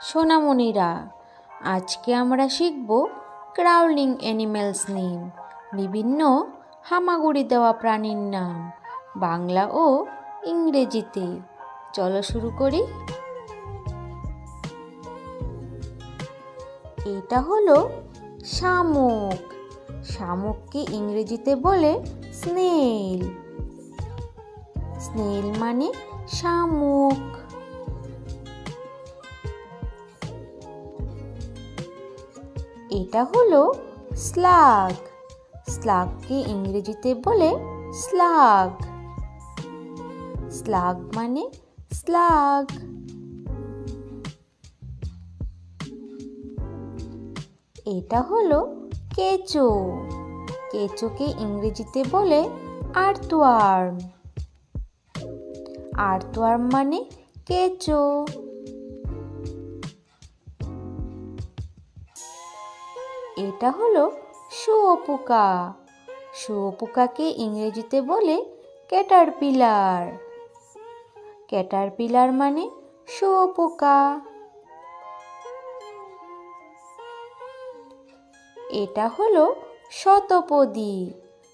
সোনামণিরা, আজকে আমরা শিখব ক্রাউলিং অ্যানিমেলস নেম, বিভিন্ন হামাগুড়ি দেওয়া প্রাণীর নাম, বাংলা ও ইংরেজিতে। চলো শুরু করি। এটা হলো শামুক। শামুককে ইংরেজিতে বলে স্নেইল। স্নেইল মানে শামুক। এটা হলো স্লাগ। স্লাগকে ইংরেজিতে বলে স্লাগ। স্লাগ মানে স্লাগ। এটা হলো কেঁচো। কেঁচোকে ইংরেজিতে বলে আর্থওয়ার্ম। আর্থওয়ার্ম মানে কেঁচো। এটা হলো শুঁয়োপোকা। শুঁয়োপোকাকে ইংরেজিতে বলে ক্যাটারপিলার। ক্যাটারপিলার মানে শুঁয়োপোকা। এটা হলো শতপদী।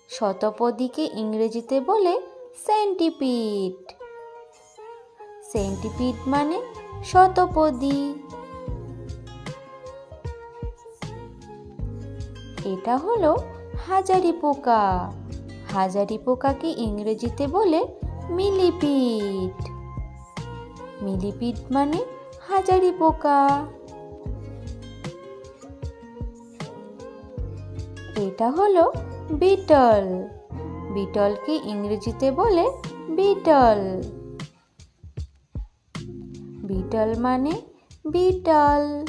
শতপদীকে ইংরেজিতে বলে সেন্টিপিড। সেন্টিপিড মানে শতপদী। এটা হলো হাজারি পোকা। হাজারি পোকাকে ইংরেজিতে বলে মিলিপিড। মিলিপিড মানে হাজারি পোকা। এটা হলো বিটল। বিটলকে ইংরেজিতে বলে বিটল। বিটল মানে বিটল।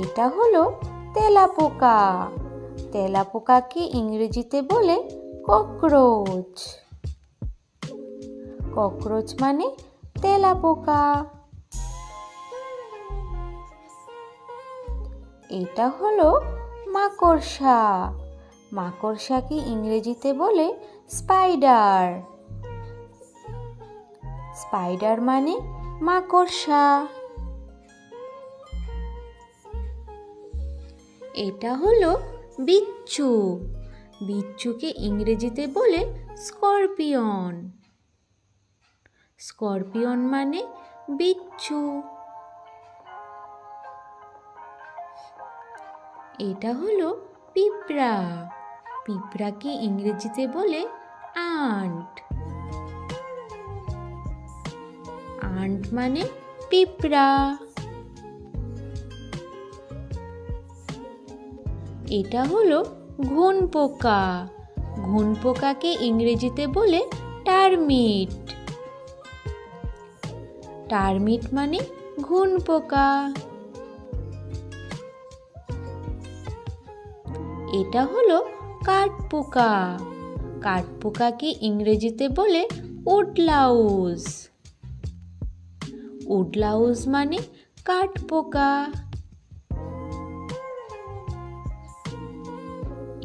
এটা হলো তেলাপোকা। তেলাপোকাকে ইংরেজিতে বলে ককরোচ। ককরোচ মানে তেলাপোকা। এটা হলো মাকড়সা। মাকড়সাকে ইংরেজিতে বলে স্পাইডার। স্পাইডার মানে মাকড়সা। এটা হলো বিচ্ছু। বিচ্ছুকে ইংরেজিতে বলে স্করপিয়ন। স্করপিয়ন মানে বিচ্ছু। এটা হলো পিঁপড়া। পিঁপড়াকে ইংরেজিতে বলে আন্ট। আন্ট মানে পিঁপড়া। এটা হলো ঘুন পোকা। ঘুন পোকাকে ইংরেজিতে বলে টার্মিট। টার্মিট মানে ঘুন পোকা। এটা হলো কাঠপোকা। কাঠপোকাকে ইংরেজিতে বলে উডলাউজ। উডলাউজ মানে কাঠপোকা।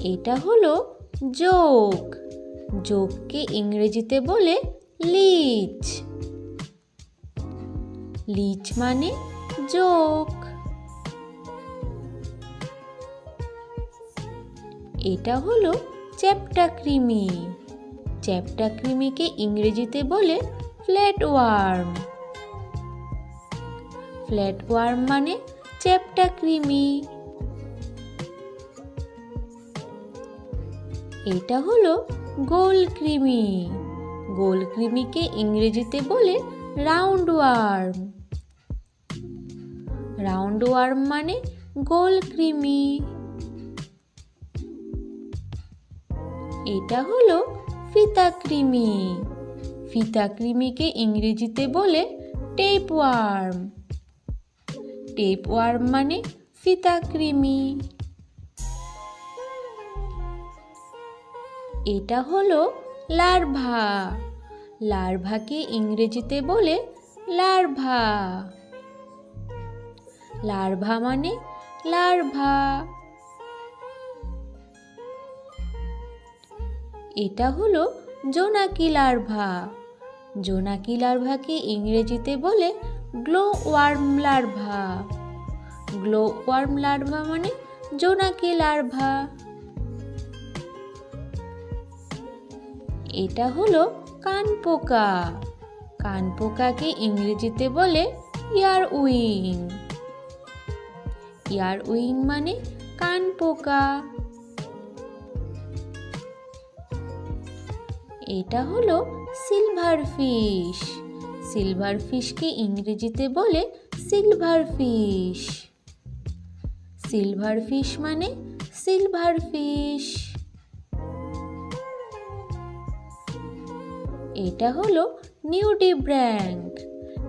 এটা হলো জোঁক। জোঁককে ইংরেজিতে বলে লিচ। লিচ মানে জোঁক। এটা হলো চ্যাপ্টাক্রিমি। চ্যাপ্টাক্রিমিকে ইংরেজিতে বলে ফ্ল্যাটওয়ার্ম। ফ্ল্যাটওয়ার্ম মানে চ্যাপ্টাক্রিমি। এটা হলো গোলকৃমি। গোলকৃমিকে ইংরেজিতে বলে রাউন্ডওয়ার্ম। রাউন্ডওয়ার্ম মানে গোলকৃমি। এটা হলো ফিতাকৃমি। ফিতাকৃমিকে ইংরেজিতে বলে টেপওয়ার্ম। টেপওয়ার্ম মানে ফিতাকৃমি। এটা হলো লার্ভা। লার্ভাকে ইংরেজিতে বলে লার্ভা। লার্ভা মানে লার্ভা। এটা হলো জোনাকি লার্ভা। জোনাকি লার্ভাকে ইংরেজিতে বলে glow worm larva. Glow worm larva মানে জোনাকি লার্ভা। এটা হলো কানপোকা। কানপোকাকে ইংরেজিতে বলে ইয়ারউইং। ইয়ারউইং মানে কানপোকা। এটা হলো সিলভার ফিশ। সিলভার ফিশকে ইংরেজিতে বলে সিলভার ফিশ। সিলভার ফিশ মানে সিলভার ফিশ। এটা হলো নিউডিব্র্যাঙ্ক।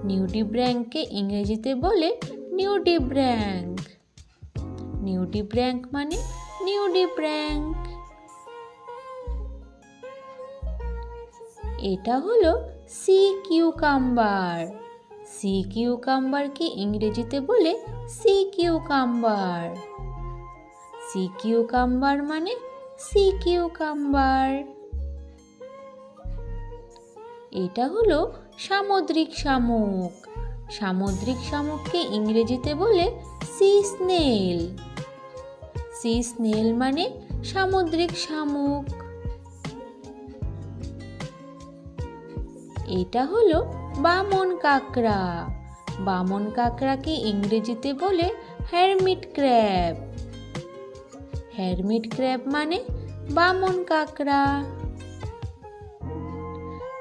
নিউডিব্র্যাঙ্ককে ইংরেজিতে বলে নিউডিব্র্যাঙ্ক। নিউডিব্র্যাঙ্ক মানে নিউডিব্র্যাঙ্ক। এটা হলো সি কিউকাম্বার। সি কিউকাম্বারকে ইংরেজিতে বলে সি কিউকাম্বার। সি কিউকাম্বার মানে সি কিউকাম্বার। এটা হলো সামুদ্রিক শামুক। সামুদ্রিক শামুককে ইংরেজিতে বলে সি স্নেল। সি স্নেল মানে সামুদ্রিক শামুক। এটা হলো বামন কাঁকড়া। বামন কাঁকড়াকে ইংরেজিতে বলে হারমিট ক্র্যাব। হারমিট ক্র্যাব মানে বামন কাঁকড়া।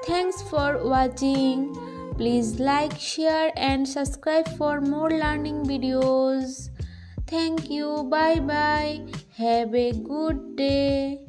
Thanks for watching. Please like, share and subscribe for more learning videos. Thank you. Bye bye. Have a good day.